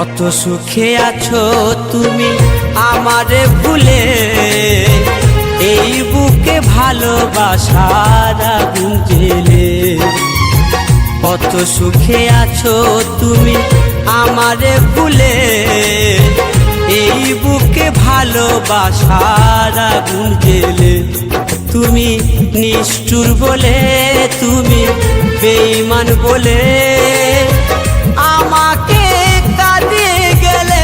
কত সুখে আছো তুমি আমারে ভুলে, এই বুকে ভালোবাসার আগুন জ্বেলে। কত সুখে আছো তুমি আমারে ভুলে, এই বুকে ভালোবাসার আগুন জ্বেলে। তুমি নিষ্ঠুর বলে, তুমি বেঈমান বলে আমাকে কাঁদিয়ে গেলে,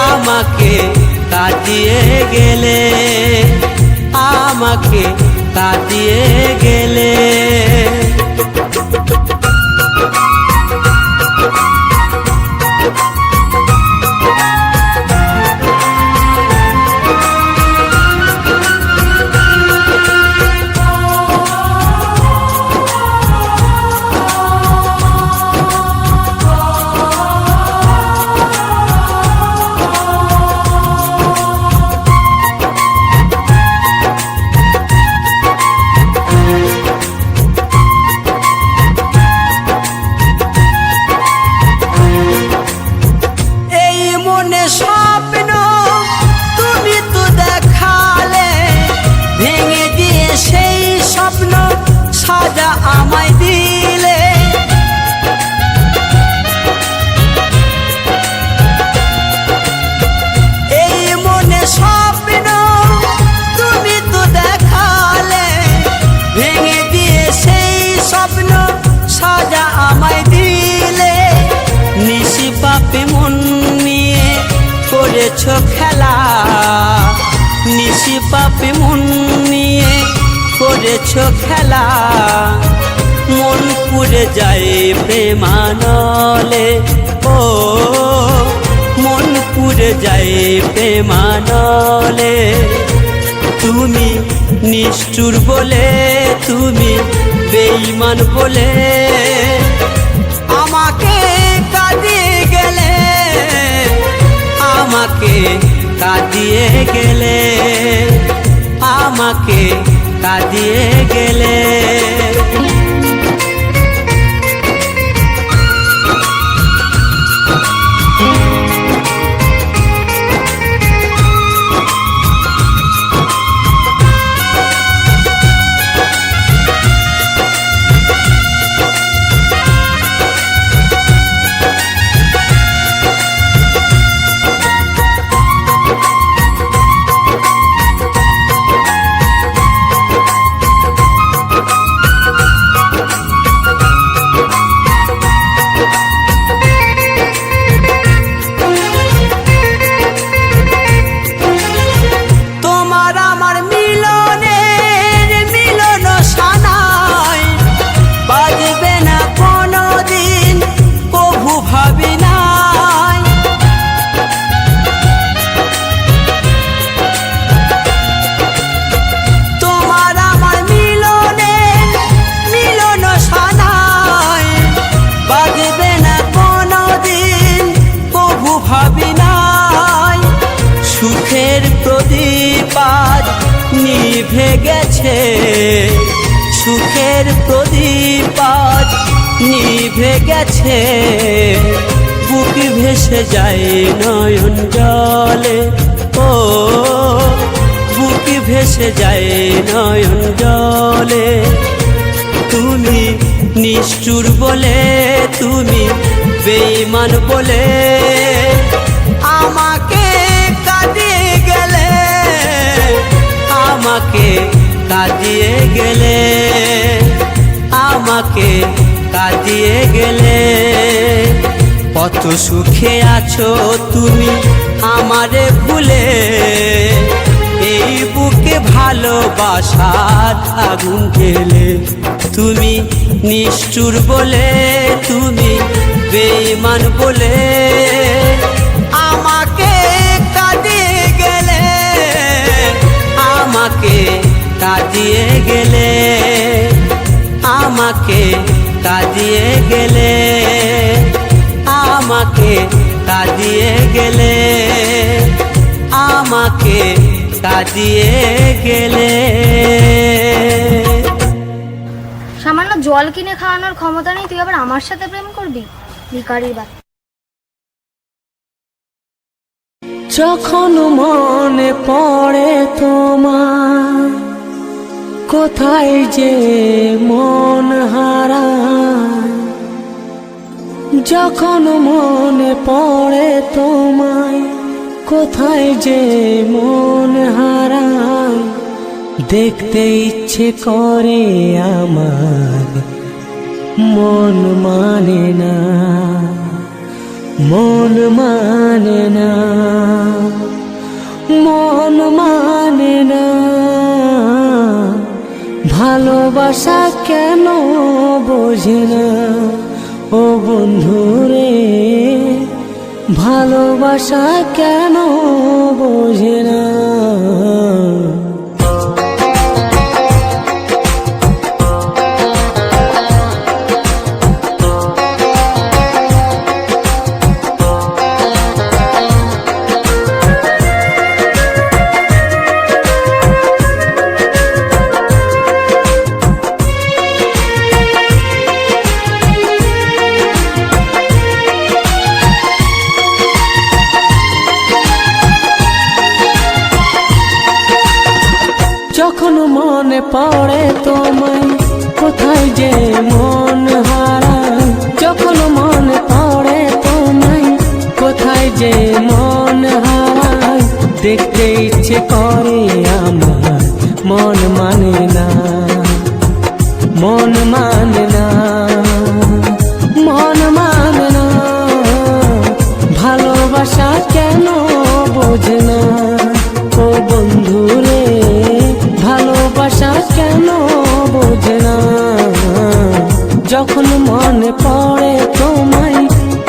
আমাকে কাঁদিয়ে গেলে, আমাকে কাঁদিয়ে গেলে। স্বপ্ন তুমি তো দেখালে, ভেঙে দিয়ে সেই স্বপ্ন সাজা আমায় দিলে। এই মনে স্বপ্ন তুমি তো দেখালে, ভেঙে দিয়ে সেই স্বপ্ন সাজা আমায় দিলে। নিশি পাপে মন নিয়ে করেছো খেলা, নিশি পাপে মন নিয়ে করেছো খেলা। মন পুড়ে যায় প্রেমানলে, ও মন পুড়ে যায় প্রেমানলে। তুমি নিষ্ঠুর বলে, তুমি বেঈমান বলে আমাকে কাঁদিয়ে গেলে, আমাকে কাঁদিয়ে গেলে, আমাকে কাঁদিয়ে গেলে। সুখের প্রদীপ আজ নিভে গেছে, সুখের প্রদীপ আজ নিভে গেছে। বুক ভেসে যায় নয়ন জলে, ও বুক ভেসে যায় নয়ন জলে। তুমি নিষ্ঠুর বলে, তুমি বেঈমান বলে আমাকে কাঁদিয়ে গেলে, আমাকে কাঁদিয়ে গেলে, আমাকে কাঁদিয়ে গেলে। কত সুখে আছো তুমি আমারে ভুলে, এই বুকে ভালোবাসার আগুন জ্বেলে। তুমি নিষ্ঠুর বলে, তুমি বেঈমান বলে আমাকে কাঁদিয়ে গেলে, আমাকে কাঁদিয়ে গেলে, আমাকে কাঁদিয়ে গেলে, আমাকে কাঁদিয়ে গেলে, আমাকে কাঁদিয়ে গেলে। সামান্য জল কিনে খাওয়ানোর ক্ষমতা নেই, তুই আবার আমার সাথে প্রেম করবি? ভিখারির বাচ্চা। যখন মনে পড়ে তোমার, কোথায় যে মন হারায়। যখন মনে পড়ে তোমায়, কোথায় যে মন হারায়। দেখতে ইচ্ছে করে আমার, মন মানে না, মন মানে না, মন মানে না। ভালোবাসা কেন বোঝে না ও বন্ধুরে, ভালোবাসা কেন বোঝে না। যখন মনে পড়ে তোমায়, কোথায় যে মন হারায়। যখন মনে পড়ে তোমায়, কোথায় যে মন হারায়। দেখতে ইচ্ছে করে আমার, মন মানে না, মন মানে না, মন মানে না। ভালোবাসা কেন বোঝে না ও বন্ধুরে, ভালোবাসা কেন বোঝে না। যখন মনে পড়ে তোমায়,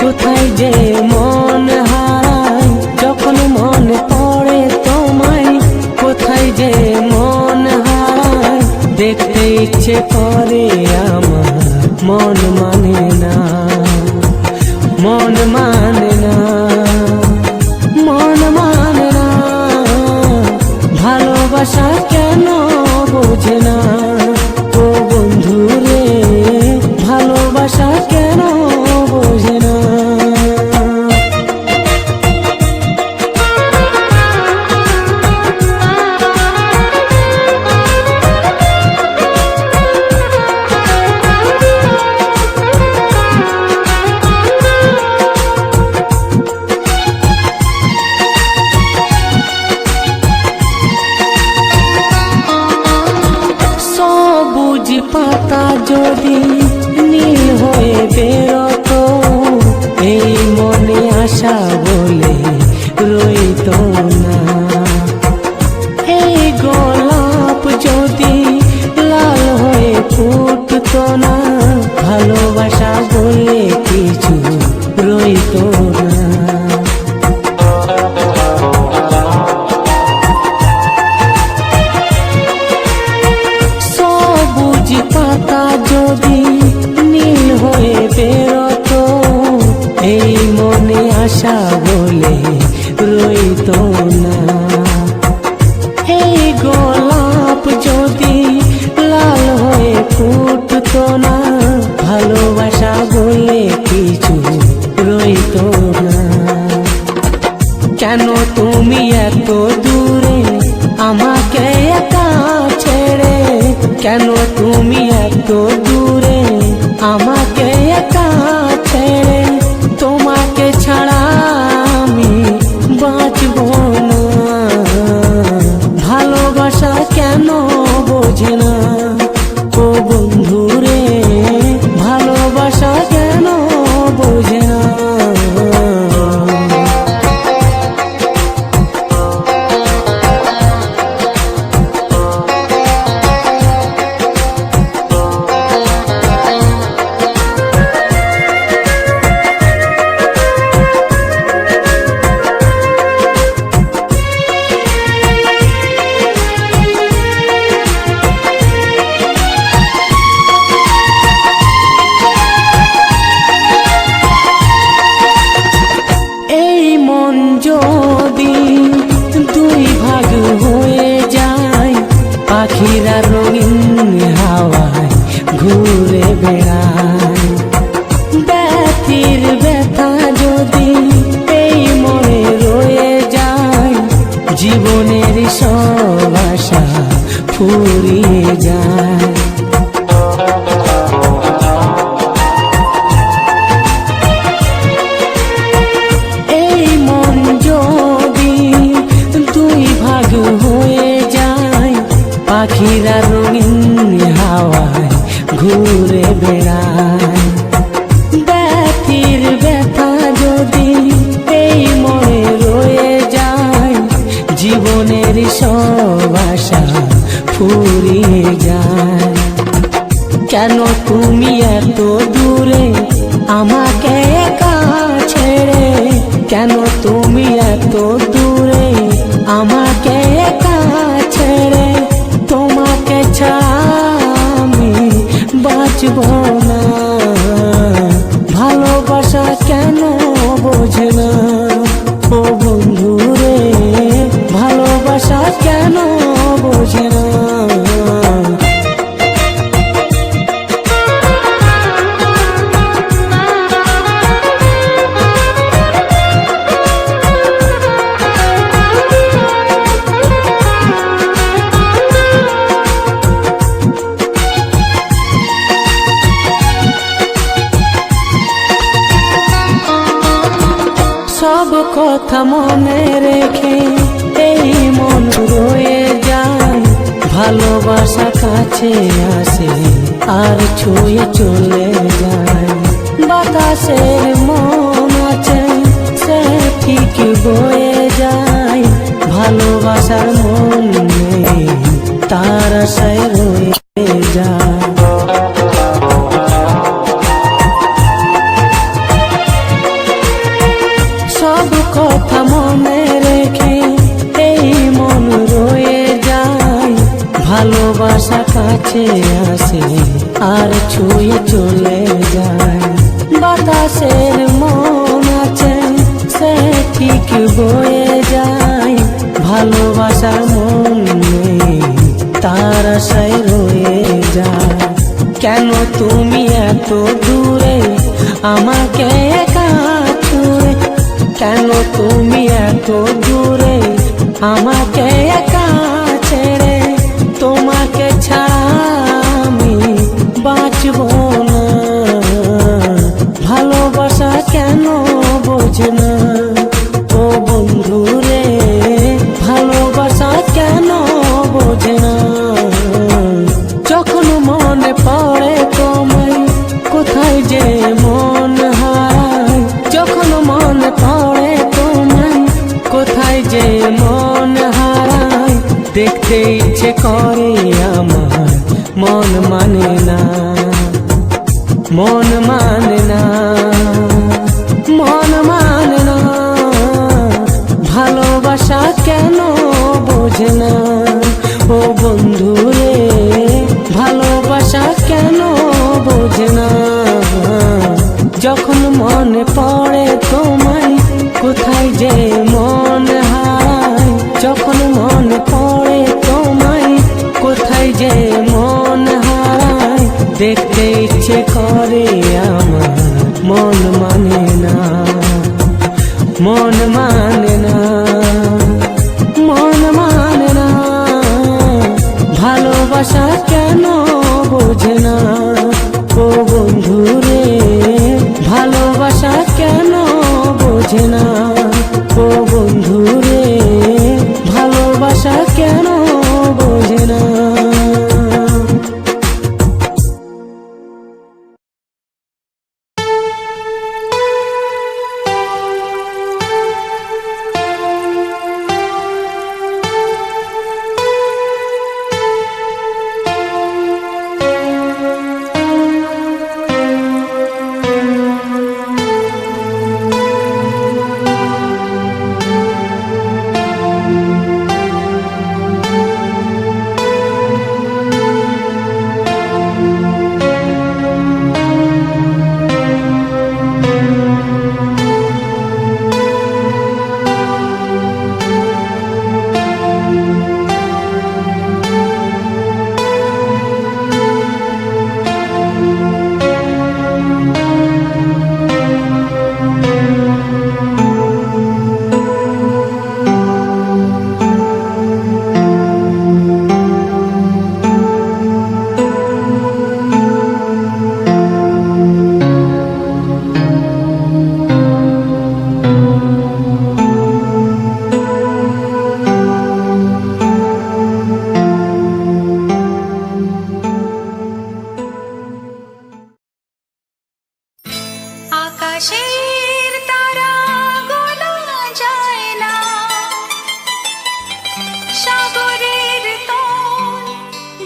কোথায় যে মন হারায়। যখন মনে পড়ে তোমায়, কোথায় যে মন হারায়। দেখতে ইচ্ছে করে আমার, মন মানে না, মন মানে না, মন মানে না। ভালোবাসা কেন বোঝে না ও বন্ধুরে, ভালোবাসা কেন বোঝে না। পাতা যদি নীল হয়ে বেরোতো, এই মনে আশা বলে রইতো না। এই গোলাপ যদি লাল হয়ে ফুটতো না, ভালোবাসা বলে কিছু রইতো না। পাতা যদি নীল হয়ে বেরোতো, এই মনে আশা বলে রইতো না। এই গোলাপ যদি লাল হয়ে ফুটতো না, ভালোবাসা বলে কিছু রইতো না। কেন তুমি এত দূরে আমাকে একা ছেড়ে, কেন তুমি এত দূরে আমাকে একা ছেড়ে। তোমাকে ছাড়া আমি বাঁচব না। ভালোবাসা কেন বোঝে না ও বন্ধুরে, ভালোবাসা কেন বোঝে না। যদি দুই ভাগ হয়ে যায়, পাখিরা রঙিন হাওয়ায় ঘুরে বেড়ায়। ব্যথির ব্যথা যদি এই মনে রয়ে যায়, জীবনের সব আশা ফুরিয়ে যায়। এই মন যদি দুই ভাগ হয়ে যায়, পাখিরা রঙিন হাওয়ায় ঘুরে বেড়ায়। ব্যথির ব্যথা যদি এই মনে রয়ে যায়, জীবনের সব আশা ফুরিয়ে যায়। কেন তুমি এত দূরে আমাকে একা ছেড়ে, কেন তুমি এত দূরে আমাকে একা ছেড়ে, তোমাকে ছাড়া আমি বাঁচব না। ভালোবাসা কেন বোঝে না ও বন্ধু রে, ভালোবাসা কেন বোঝে না। সব কথা মনে রেখে এই মন রয়ে যায়, ভালোবাসা কাছে আসে আর ছুঁয়ে চলে যায়। বাতাসের মন আছে সে ঠিক বয়ে যায়, ভালোবাসার মন নেই তার আশায় রয়ে যায়। সব কথা মনে রেখে এই মন রয়ে যায়, ভালোবাসা কাছে আসে আর ছুঁয়ে চলে যায়। বাতাসের মন আছে সে ঠিক বয়ে যায়, ভালোবাসার মন নেই তার আশায় রয়ে যায়। কেন তুমি এত দূরে আমাকে একা ছুঁয়ে, কেন তুমি এত দূরে আমাকে একা ছেড়ে, তোমাকে ছাড়া আমি বাঁচব না। ভালোবাসা কেন বোঝে না ও বন্ধু রে, ভালোবাসা কেন বোঝে না। যখন মনে পড়ে তোমায় কোথায় যে মন হারায়, যখন মনে পড়ে তোমায় কোথায় যে মন হারায়, দেখতে ইচ্ছে করে আমার মন মানে না, মন মানে না, মন মানে না। ভালোবাসা কেন বোঝে না ও বন্ধু রে, ভালোবাসা কেন বোঝে না। যখন মনে পড়ে তোমায় কোথায় যে মন হারায়, যখন মনে পড়ে তোমায় কোথায় যে মন হারায়, দেখতে ইচ্ছে করে আমার মন মানে না, মন মানে না, মন মানে না। ভালোবাসা কেন বোঝে না ও বন্ধু রে, ভালোবাসা কেন বোঝে না ও বন্ধু রে, ভালোবাসা কেন বোঝে না।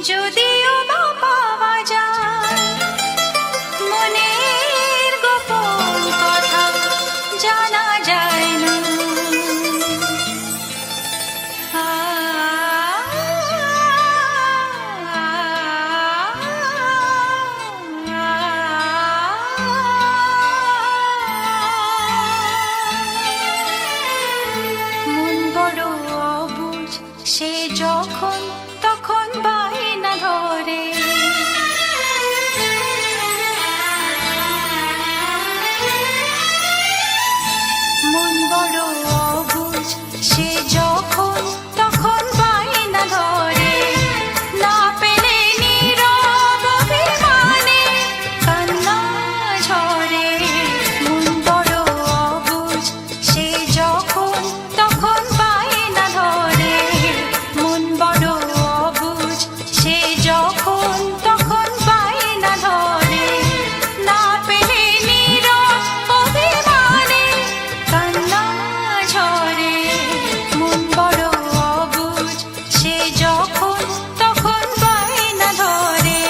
যদিও বা পাওয়া যায় মনের গোপন কথা জানা যায় না। মন বড় অবুঝ, সে যখন তখন বায়না ধরে। মন বড় অবুঝ, সে যখন তখন বায়না ধরে। না পেলে নীরব অভিমানে কান্না ঝরে। মন বড় অবুঝ, সে যখন তখন বায়না ধরে। মন বড় অবুঝ, সে যখন তখন বায়না ধরে। না পেলে নীরব অভিমানে কান্না ঝরে। মন বড় অবুঝ, সে যখন তখন বায়না ধরে।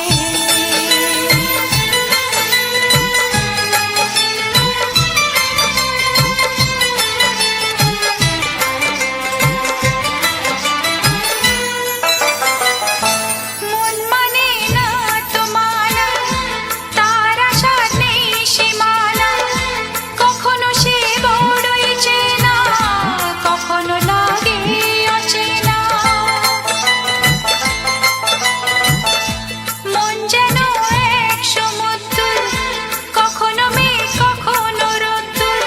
মন মানে না তোমানা, তার আশার নেই সীমানা। কখনো সে বড়ই চেনা, কখনো লাগে অচেনা। মন যেন এক সমুদ্র, কখনো মেঘ কখনো রোদ্দুর।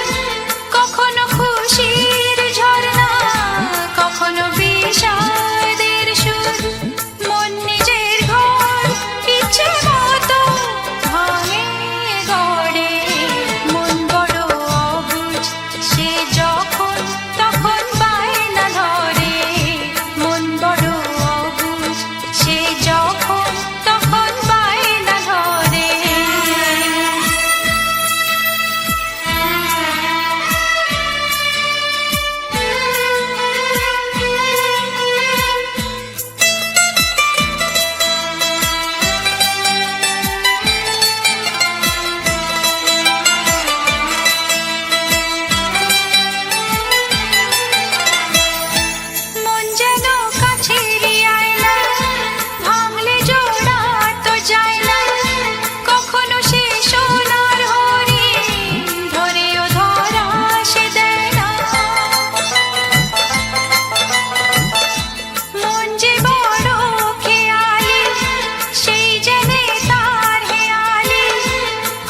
কখনো খুশির ঝর্ণা, কখনো বিষাদের সুর। মন নিজের ঘর ইচ্ছে মতো ভাঙে গড়ে। মন বড় অবুঝ, সে যখন তখন বায়না ধরে। মন বড় অবুঝ, সে যখন তখন বায়না ধরে। মন যেন কাছেরই আয়না, ভাঙলে জোড়া তো যায় না। কখনো সে সোনার হরিণ, ধরেও ধরা সে দেয় না। মন যে বড় খেয়ালি, সেই জেনে তার হেয়ালি।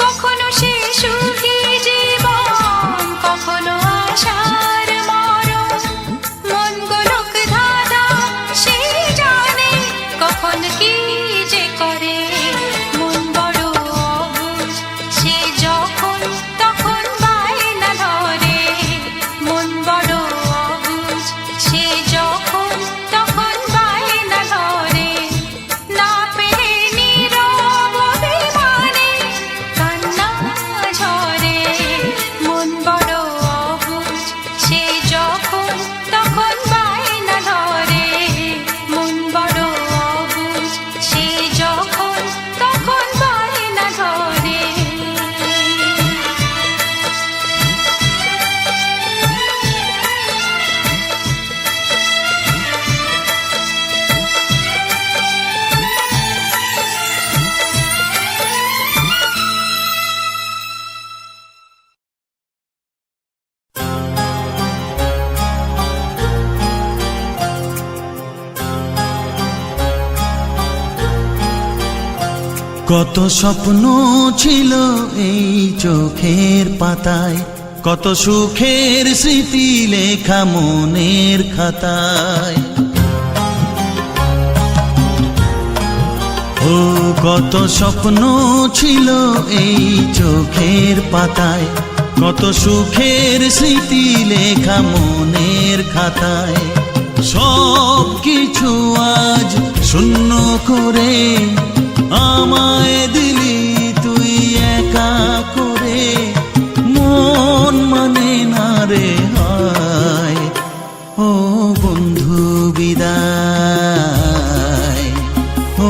কখনো সে সুখী জীবন, কখনো আশার মরণ। মন গোলক ধাঁধা, সে জানে কখন কি যে করে। মন বড় অবুঝ, সে যখন তখন বায়না ধরে। মন বড় অবুঝ, সে যখন তখন বায়না ধরে। না পেলে নীরব অভিমানে কান্না ঝরে। মন বড় অবুঝ, সে যখন তখন বায়না ধরে। মন বড় অবুঝ, সে যখন তখন বায়না ধরে। কত স্বপ্ন ছিল এই চোখের পাতায়, কত সুখের স্মৃতি লেখা মনের খাতায়। ও কত স্বপ্ন ছিল এই চোখের পাতায়, কত সুখের স্মৃতি লেখা মনের খাতায়। সব কিছু আজ শূন্য করে আমায় দিলি তুই একা করে। মন মানে না রে হায়, ও বন্ধু বিদায়, ও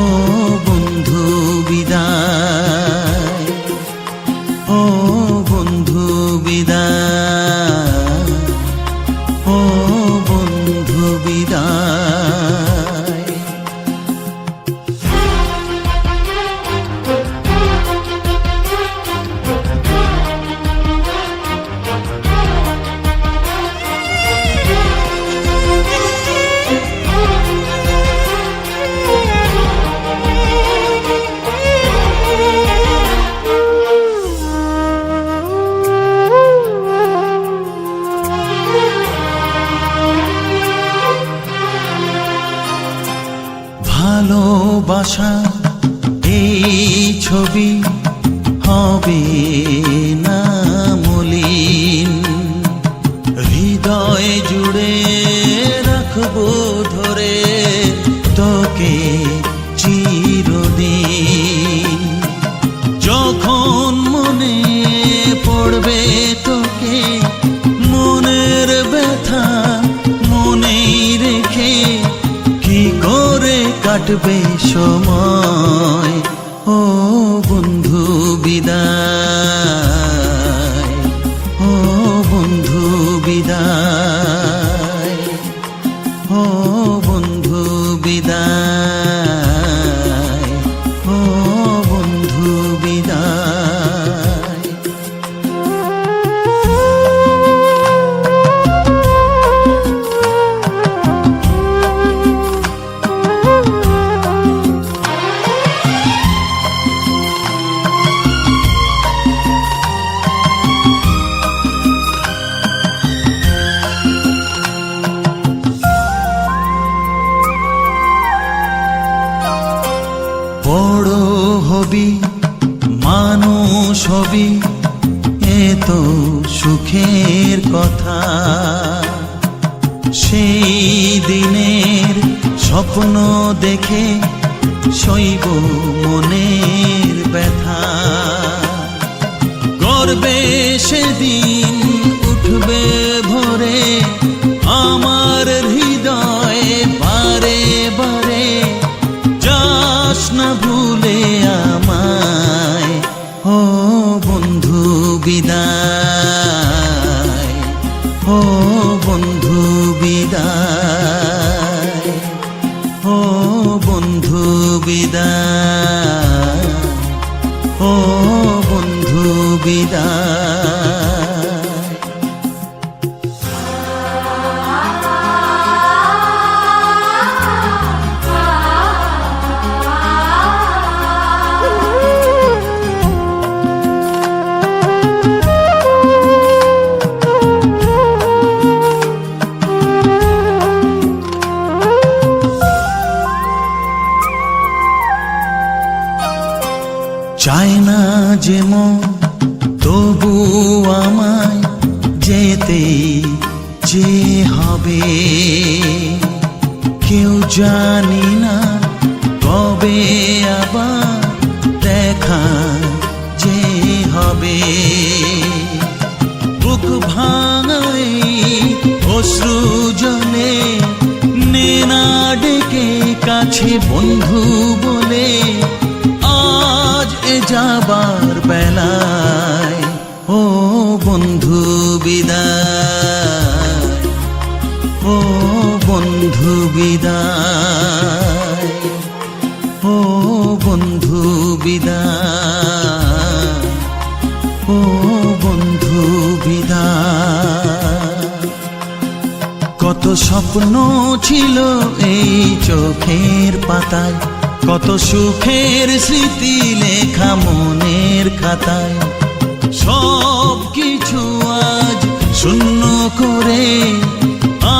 ভালোবাসা এই ছবি হবে না মলিন, হৃদয় জুড়ে রাখবো ধরে তোকে চিরদিন। যখন মনে পড়বে তোকে, মনের ব্যথা মনেই রেখে কি করে কাটবে সময়। ও বন্ধু বিদায়, ও বন্ধু বিদায়, ও বন্ধু বিদায়, ও বন্ধু বিদায়। বড় হবি মানুষ হবি, এ তো সুখের কথা। সেই দিনের স্বপ্ন দেখে সইব মনের ব্যথা। গর্বে সেদিন উঠবে ভরে আমার হৃদয়, বারে বারে যাস না ভুলে আমায়। ও বন্ধু বিদায়, ও বন্ধু বিদায়, ও বন্ধু বিদায়, ও বন্ধু বিদায়। চায় না যে মন তবু আমায় যেতে যে হবে। কেউ জানি না কবে আবার দেখা যে হবে। বুক ভাঙাই অশ্রু জলে নে না ডেকে কাছে বন্ধু বলে, আজ এ যাবার বেলায়। ও বন্ধু বিদায়, ও বন্ধু বিদায়, ও বন্ধু বিদায়, ও বন্ধু বিদায়। কত স্বপ্ন ছিল এই চোখের পাতায়, কত সুখের স্মৃতি লেখা মনের খাতায়। সব কিছু আজ শূন্য করে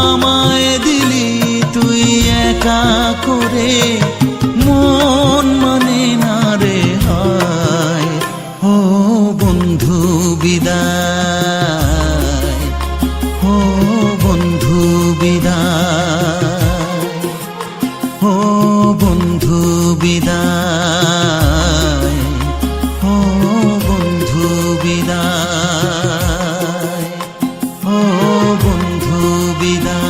আমায় দিলি তুই একা করে। মন মানে না রে হায়। ও বন্ধু বিদায়, ও বন্ধু বিদায়, ও বন্ধু বিদায়, ও বন্ধু বিদায়, ও বন্ধু বিদায়।